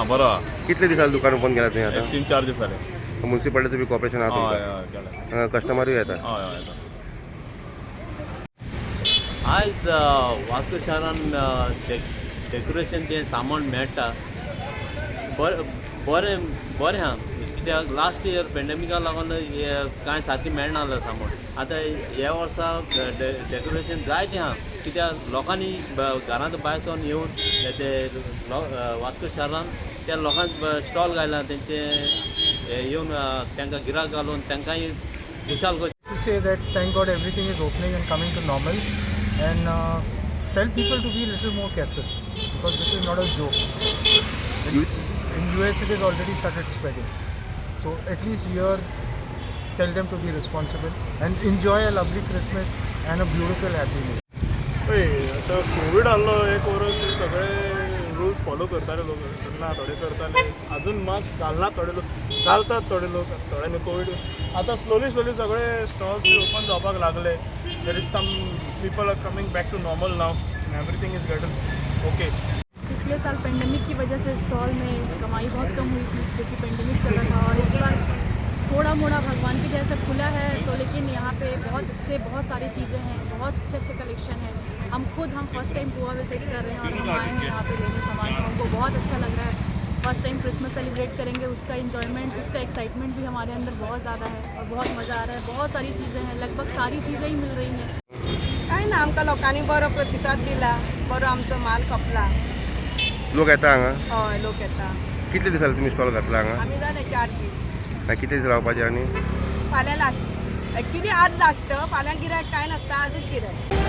बरो कितले दिसाला दुकान ओपन केला तुम्ही आता? 3-4 दीस जाले. म्युन्सिपालिटी बी कॉर्पोरेशन आहा तुमकां? कस्टमरूय येता? आज वास्को शहरान डेकोरेशनचें सामान मेळटा बरें आहा. कित्याक लास्ट इयर पेंडेमिका लागून कांय सारकें मेळनासलें सामान. आतां ह्या वर्सा डेकोरेशन जायतें आहा. कित्याक लोकांनी घरांत भायर सावन येवन ते वास्को शहरान त्या लोकांक स्टॉल घायला तेंचे येवन तांकां गिराक घालून तांकांय खुशाल करता. To say that thank God everything is opening and coming to normal, and tell people to be a little more careful because this is not a joke. In US it has already started spreading, so at least here tell them to be responsible and enjoy a lovely Christmas and a beautiful happy New Year. आता Covid आलो एक वर्स सगळे rules follow करताले लोक तेन्ना थोडे करताले अजून मास्क घालना थोडे लोक घालतात थोडे लोक थोड्यांनी कोविड आता स्लोली सगळे स्टॉल्स ओपन जावपाक लागले there is some people are coming back to normal now and everything is getting okay. पिछले साल पेंडेमिक की वजह से स्टॉल में कमाई बहुत कम हुई थी क्योंकि पेंडेमिक चल रहा था और इस बार थोड़ा मोड़ा भगवान की जैसा खुला है तो लेकिन यहाँ पे बहुत सारी चीज़ें हैं, बहुत अच्छे कलेक्शन हैं. हम फर्स्ट टाइम गोवा विजिट कर रहे हैं और हम आए हैं यहाँ पे लेने सामान. हमको बहुत अच्छा लग रहा है. फर्स्ट टाइम क्रिसमस सेलिब्रेट करेंगे, उसका एंजॉयमेंट, उसका एक्साइटमेंट भी हमारे अंदर बहुत ज़्यादा है और बहुत मज़ा आ रहा है. बहुत सारी चीज़ें हैं, लगभग सारी चीज़ें ही मिल रही हैं. काय ना आमकां लोकांनी बरो प्रतिसाद दिला, बरो आमचो माल खपला. लोक येता हांगा? हय लोक येता. कितले दिसाला तुम्ही स्टॉल घातला हांगा? आमी जाले 4 दीस. कितले दीस रावपाचे आनी? फाल्यां लास्ट. एक्चुली आज लास्ट, फाल्यां गिरायक काय नासता, आजूच गिरायक.